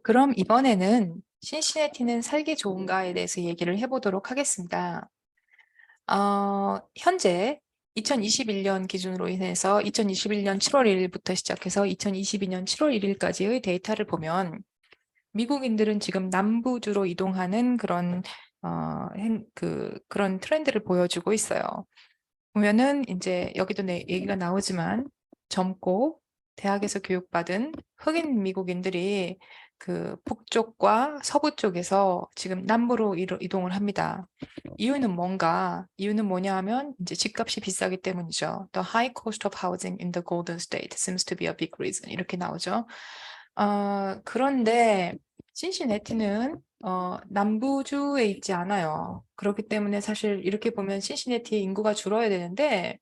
그럼 이번에는 신시내티는 살기 좋은가에 대해서 얘기를 해보도록 하겠습니다. 현재 2021년 기준으로 인해서 2021년 7월 1일부터 시작해서 2022년 7월 1일까지의 데이터를 보면 미국인들은 지금 남부주로 이동하는 그런 그런 트렌드를 보여주고 있어요. 보면은 이제 여기도 내 얘기가 나오지만 젊고 대학에서 교육받은 흑인 미국인들이 그 북쪽과 서부 쪽에서 지금 남부로 이동을 합니다. 이유는 뭔가? 이유는 뭐냐 하면 이제 집값이 비싸기 때문이죠. The high cost of housing in the Golden State seems to be a big reason. 이렇게 나오죠. 그런데 신시내티는 남부주에 있지 않아요. 그렇기 때문에 사실 이렇게 보면 신시내티의 인구가 줄어야 되는데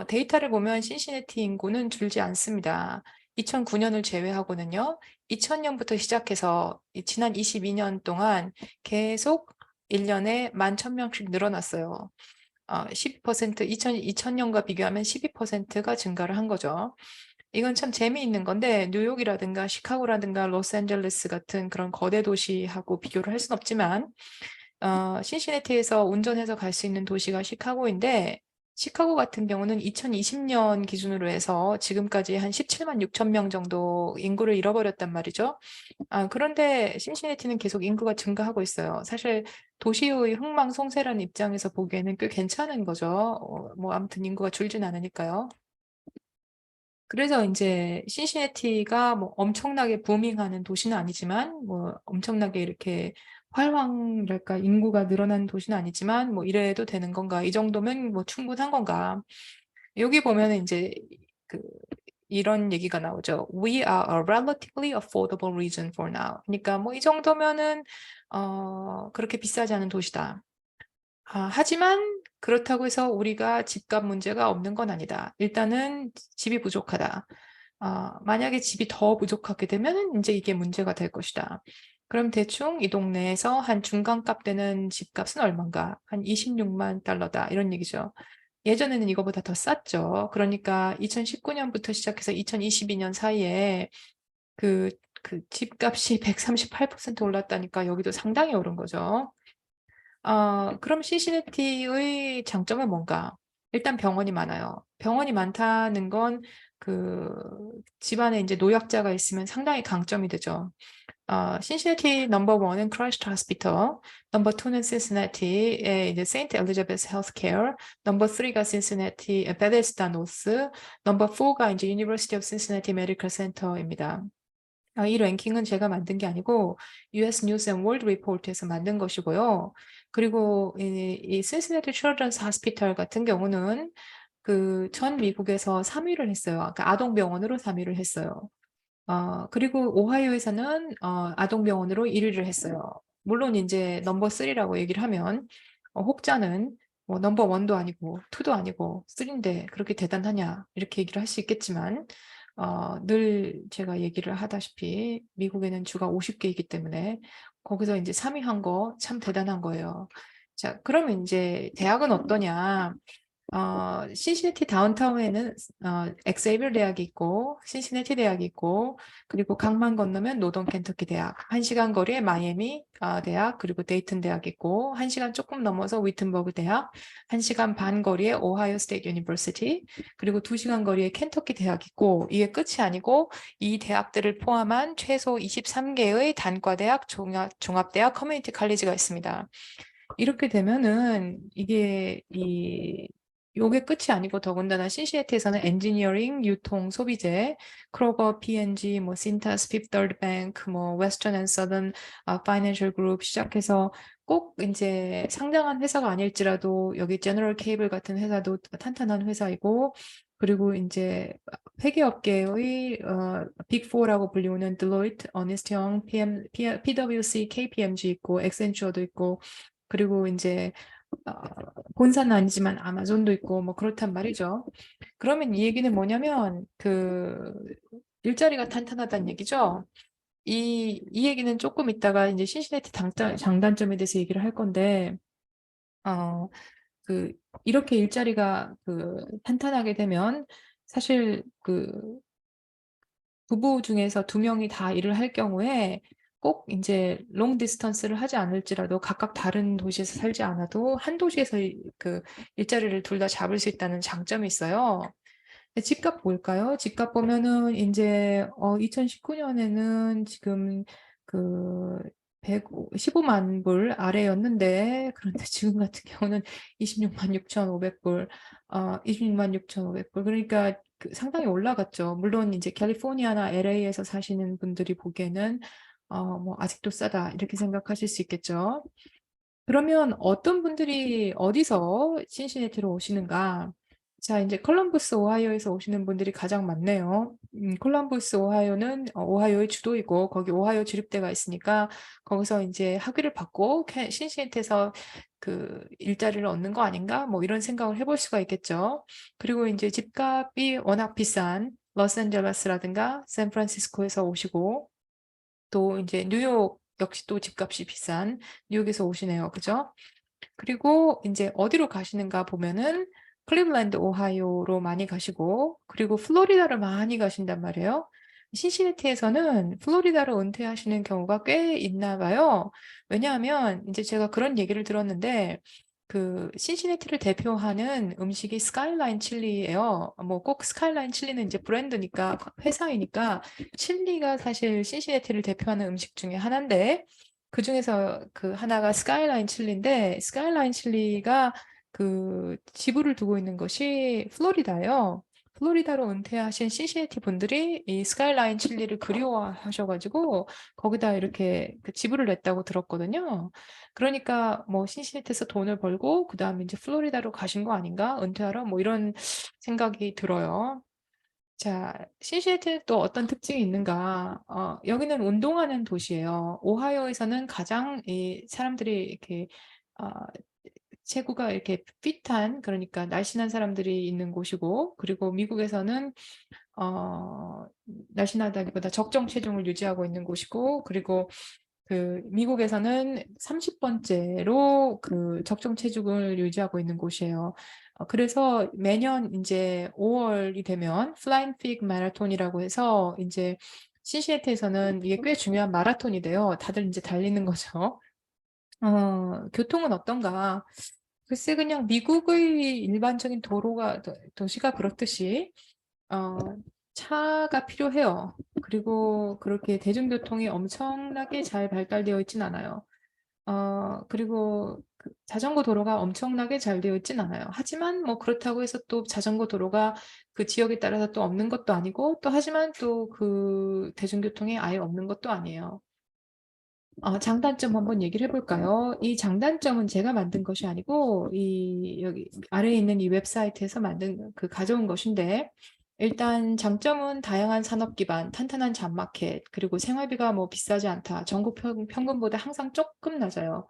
데이터를 보면 신시내티 인구는 줄지 않습니다. 2009년을 제외하고는요. 2000년부터 시작해서 지난 22년 동안 계속 1년에 11,000명씩 늘어났어요. 12%, 2000년과 비교하면 12%가 증가를 한 거죠. 이건 참 재미있는 건데 뉴욕이라든가 시카고라든가 로스앤젤레스 같은 그런 거대 도시하고 비교를 할 수는 없지만 신시내티에서 운전해서 갈 수 있는 도시가 시카고인데 시카고 같은 경우는 2020년 기준으로 해서 지금까지 한 17만 6천 명 정도 인구를 잃어버렸단 말이죠. 그런데 신시내티는 계속 인구가 증가하고 있어요. 사실 도시의 흥망성쇠라는 입장에서 보기에는 꽤 괜찮은 거죠. 뭐 아무튼 인구가 줄진 않으니까요. 그래서 이제 신시내티가 뭐 엄청나게 부밍하는 도시는 아니지만 뭐 엄청나게 이렇게 활황이랄까 인구가 늘어난 도시는 아니지만 뭐 이래도 되는 건가? 이 정도면 뭐 충분한 건가? 여기 보면은 이제 그 이런 얘기가 나오죠. We are a relatively affordable region for now. 그러니까 뭐 이 정도면은 그렇게 비싸지 않은 도시다. 하지만 그렇다고 해서 우리가 집값 문제가 없는 건 아니다. 일단은 집이 부족하다. 만약에 집이 더 부족하게 되면 이제 이게 문제가 될 것이다. 그럼 대충 이 동네에서 한 중간값 되는 집값은 얼마인가? 한 26만 달러다. 이런 얘기죠. 예전에는 이거보다 더 쌌죠. 그러니까 2019년부터 시작해서 2022년 사이에 그, 그 집값이 138% 올랐다니까 여기도 상당히 오른 거죠. 그럼 시시네티의 장점은 뭔가? 일단 병원이 많아요. 병원이 많다는 건 그 집안에 이제 노약자가 있으면 상당히 강점이 되죠. 신시내티 넘버 원은 크라이스트 호스피털, 넘버 투는 신시내티의 이제 세인트 엘리자베스 헬스케어, 넘버 쓰리가 신시내티 베데스다 노스, 넘버 포가 이제 유니버시티 오브 신시내티 메디컬 센터입니다. 이 랭킹은 제가 만든 게 아니고 US 뉴스 앤 월드 리포트에서 만든 것이고요. 그리고 이 신시내티 칠드런스 하스피탈 같은 경우는 그 전 미국에서 3위를 했어요. 그러니까 아동병원으로 3위를 했어요. 그리고 오하이오에서는 아동병원으로 1위를 했어요. 물론 이제 넘버 3라고 얘기를 하면 혹자는 뭐 넘버 1도 아니고 2도 아니고 3인데 그렇게 대단하냐 이렇게 얘기를 할 수 있겠지만 늘 제가 얘기를 하다시피 미국에는 주가 50개이기 때문에 거기서 이제 3위 한 거 참 대단한 거예요. 자, 그러면 이제 대학은 어떠냐? 신시내티 다운타운에는 엑세이빌 대학이 있고 신시내티 대학이 있고 그리고 강만 건너면 노던 켄터키 대학, 1시간 거리에 마이애미 대학 그리고 데이튼 대학 있고 1시간 조금 넘어서 위튼버그 대학, 1시간 반 거리에 오하이오 스테이트 유니버시티 그리고 2시간 거리에 켄터키 대학 있고 이게 끝이 아니고 이 대학들을 포함한 최소 23개의 단과대학, 종합대학, 커뮤니티 칼리지가 있습니다. 이렇게 되면은 이게 요게 끝이 아니고 더군다나 신시내티에서는 엔지니어링, 유통, 소비재, 크로거, P&G, 뭐 신타스, 핍더드 뱅크, 뭐 웨스턴 앤 서던 파이낸셜 그룹 시작해서 꼭 이제 상장한 회사가 아닐지라도 여기 제너럴 케이블 같은 회사도 탄탄한 회사이고 그리고 이제 회계업계의 빅4라고 불리우는 딜로이트, 어니스트 영, PwC, KPMG 있고 엑센추어도 있고 그리고 이제 어, 본사는 아니지만 아마존도 있고 뭐 그렇단 말이죠. 그러면 이 얘기는 뭐냐면 그 일자리가 탄탄하다는 얘기죠. 이 얘기는 조금 있다가 이제 신시내티 장단점에 대해서 얘기를 할 건데 어, 그 이렇게 일자리가 그 탄탄하게 되면 사실 그 부부 중에서 두 명이 다 일을 할 경우에 꼭 인제 롱 디스턴스를 하지 않을지라도 각각 다른 도시에서 살지 않아도 한 도시에서 그 일자리를 둘 다 잡을 수 있다는 장점이 있어요. 네, 집값 볼까요? 집값 보면은 인제 2019 년에는 지금 그 15만 불 아래였는데, 그런데 지금 같은 경우는 26만 6,500 불, 26만 6,500 불, 그러니까 그 상당히 올라갔죠. 물론 인제 캘리포니아나 LA에서 사시는 분들이 보기에는 뭐 '아직도 싸다.' 이렇게 생각하실 수 있겠죠. 그러면 어떤 분들이 어디서 신시내티로 오시는가? 자, 이제 컬럼버스 오하이오에서 오시는 분들이 가장 많네요. 컬럼버스 오하이오는 오하이오의 주도이고 거기 오하이오 주립대가 있으니까 거기서 이제 학위를 받고 신시내티에서 그 일자리를 얻는 거 아닌가? 뭐 이런 생각을 해볼 수가 있겠죠. 그리고 이제 집값이 워낙 비싼 로스앤젤레스라든가 샌프란시스코에서 오시고, 또 이제 뉴욕 역시 또 집값이 비싼 뉴욕에서 오시네요. 그죠? 그리고 이제 어디로 가시는가 보면은 클리블랜드 오하이오로 많이 가시고, 그리고 플로리다를 많이 가신단 말이에요. 신시내티에서는 플로리다로 은퇴하시는 경우가 꽤 있나 봐요. 왜냐하면 이제 제가 그런 얘기를 들었는데, 그 신시내티를 대표하는 음식이 스카이라인 칠리예요. 뭐 꼭 스카이라인 칠리는 이제 브랜드니까, 회사이니까 칠리가 사실 신시내티를 대표하는 음식 중에 하나인데, 그중에서 그 하나가 스카이라인 칠리인데, 스카이라인 칠리가 그 지부를 두고 있는 것이 플로리다예요. 플로리다로 은퇴하신 신시내티 분들이 이 스카이라인 칠리를 그리워하셔 가지고 거기다 이렇게 그 지부를 냈다고 들었거든요. 그러니까 뭐 신시내티에서 돈을 벌고 그다음에 이제 플로리다로 가신 거 아닌가? 은퇴하러? 뭐 이런 생각이 들어요. 자, 신시애틀 또 어떤 특징이 있는가? 여기는 운동하는 도시예요. 오하이오에서는 가장 이 사람들이 이렇게 어, 체구가 이렇게 핏한, 그러니까 날씬한 사람들이 있는 곳이고, 그리고 미국에서는 어, 날씬하다기보다 적정 체중을 유지하고 있는 곳이고, 그리고 그 미국에서는 30번째로 그 적정 체중을 유지하고 있는 곳이에요. 그래서 매년 이제 5월이 되면 플라잉 픽 마라톤이라고 해서 이제 신시애틀에서는 이게 꽤 중요한 마라톤이 돼요. 다들 이제 달리는 거죠. 교통은 어떤가? 글쎄, 그냥 미국의 일반적인 도시가 그렇듯이 어, 차가 필요해요. 그리고 그렇게 대중교통이 엄청나게 잘 발달되어 있진 않아요. 그리고 그 자전거 도로가 엄청나게 잘 되어 있진 않아요. 하지만 뭐 그렇다고 해서 또 자전거 도로가 그 지역에 따라서 또 없는 것도 아니고, 또 하지만 또 그 대중교통이 아예 없는 것도 아니에요. 장단점 한번 얘기를 해볼까요? 이 장단점은 제가 만든 것이 아니고, 여기 아래에 있는 이 웹사이트에서 가져온 것인데, 일단 장점은 다양한 산업 기반, 탄탄한 잡마켓, 그리고 생활비가 뭐 비싸지 않다. 전국 평균보다 항상 조금 낮아요.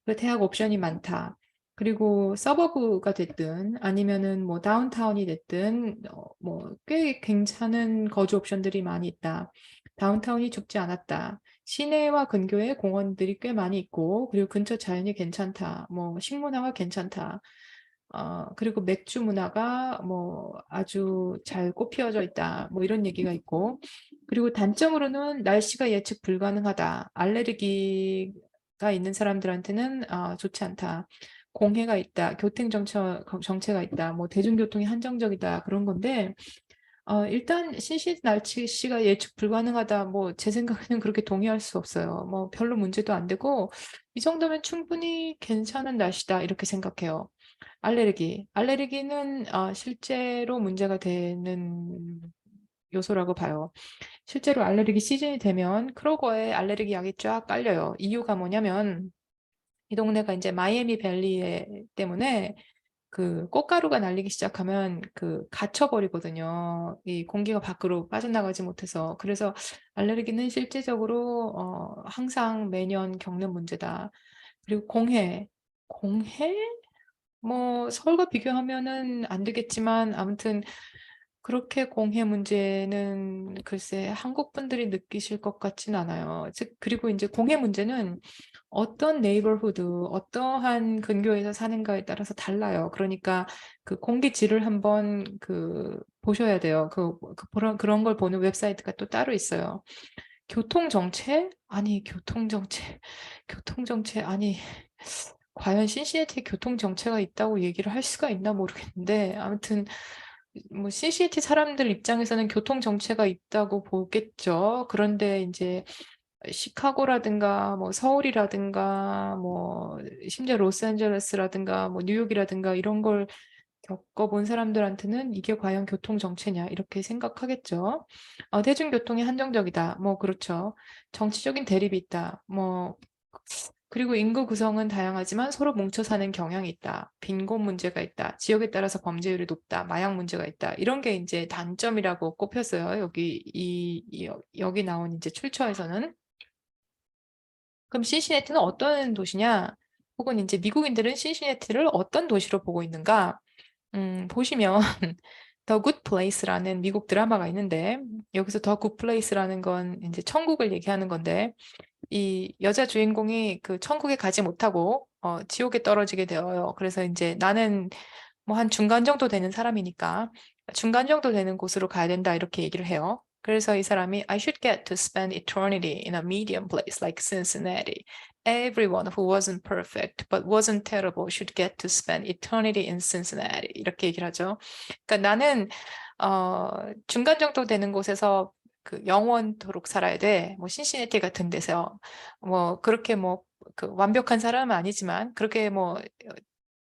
그리고 대학 옵션이 많다. 그리고 서버브가 됐든 아니면은 뭐 다운타운이 됐든 뭐 꽤 괜찮은 거주 옵션들이 많이 있다. 다운타운이 좁지 않았다. 시내와 근교에 공원들이 꽤 많이 있고, 그리고 근처 자연이 괜찮다. 뭐 식문화가 괜찮다. 그리고 맥주 문화가 뭐 아주 잘 꽃피어져 있다. 뭐 이런 얘기가 있고, 그리고 단점으로는 날씨가 예측 불가능하다. 알레르기가 있는 사람들한테는 좋지 않다. 공해가 있다. 정체가 있다. 뭐 대중교통이 한정적이다. 그런 건데, 일단 날씨가 예측 불가능하다. 뭐 제 생각에는 그렇게 동의할 수 없어요. 뭐 별로 문제도 안 되고, 이 정도면 충분히 괜찮은 날씨다 이렇게 생각해요. 알레르기는 실제로 문제가 되는 요소라고 봐요. 실제로 알레르기 시즌이 되면 크로거에 알레르기 약이 쫙 깔려요. 이유가 뭐냐면 이 동네가 이제 마이애미 밸리 때문에 그 꽃가루가 날리기 시작하면 그 갇혀버리거든요. 이 공기가 밖으로 빠져나가지 못해서. 그래서 알레르기는 실제적으로 항상 매년 겪는 문제다. 그리고 공해? 뭐 서울과 비교하면은 안 되겠지만, 아무튼 그렇게 공해 문제는 글쎄 한국 분들이 느끼실 것 같진 않아요. 즉, 그리고 이제 공해 문제는 어떤 네이버후드, 어떠한 근교에서 사는가에 따라서 달라요. 그러니까 그 공기 질을 한번 보셔야 돼요. 그런 걸 보는 웹사이트가 또 따로 있어요. 교통정체? 아니, 교통정체. 교통정체, 아니, 과연 신시내티에 교통정체가 있다고 얘기를 할 수가 있나 모르겠는데, 아무튼, 뭐, 신시내티 사람들 입장에서는 교통정체가 있다고 보겠죠. 그런데 이제, 시카고라든가, 뭐, 서울이라든가, 뭐, 심지어 로스앤젤레스라든가, 뭐, 뉴욕이라든가, 이런 걸 겪어본 사람들한테는 이게 과연 교통정체냐, 이렇게 생각하겠죠. 대중교통이 한정적이다. 뭐, 그렇죠. 정치적인 대립이 있다. 뭐, 그리고 인구 구성은 다양하지만 서로 뭉쳐 사는 경향이 있다. 빈곤 문제가 있다. 지역에 따라서 범죄율이 높다. 마약 문제가 있다. 이런 게 이제 단점이라고 꼽혔어요. 여기 나온 이제 출처에서는. 그럼 신시내티는 어떤 도시냐? 혹은 이제 미국인들은 신시내티를 어떤 도시로 보고 있는가? 보시면 The Good Place라는 미국 드라마가 있는데 여기서 The Good Place라는 건 이제 천국을 얘기하는 건데 이 여자 주인공이 그 천국에 가지 못하고 지옥에 떨어지게 되어요. 그래서 이제 나는 뭐 한 중간 정도 되는 사람이니까 중간 정도 되는 곳으로 가야 된다 이렇게 얘기를 해요. 그래서 이 사람이 I should get to spend eternity in a medium place like Cincinnati. Everyone who wasn't perfect but wasn't terrible should get to spend eternity in Cincinnati. 이렇게 얘기를 하죠. 그러니까 나는 중간 정도 되는 곳에서 영원토록 살아야 돼. 뭐 신시내티 같은 데서 뭐 그렇게 뭐 완벽한 사람은 아니지만 그렇게 뭐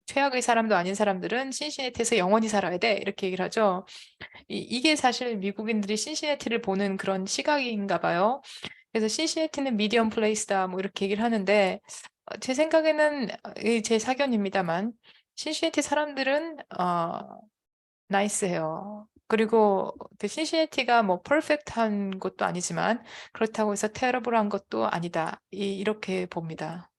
최악의 사람도 아닌 사람들은 신시내티에서 영원히 살아야 돼. 이렇게 얘기를 하죠. 이게 사실 미국인들이 신시내티를 보는 그런 시각인가 봐요. 그래서 신시내티는 미디엄 플레이스다. 뭐 이렇게 얘기를 하는데 제 생각에는 제 사견입니다만 신시내티 사람들은 나이스해요. 그리고 그 신시내티가 뭐 퍼펙트한 것도 아니지만 그렇다고 해서 테러블한 것도 아니다. 이렇게 봅니다.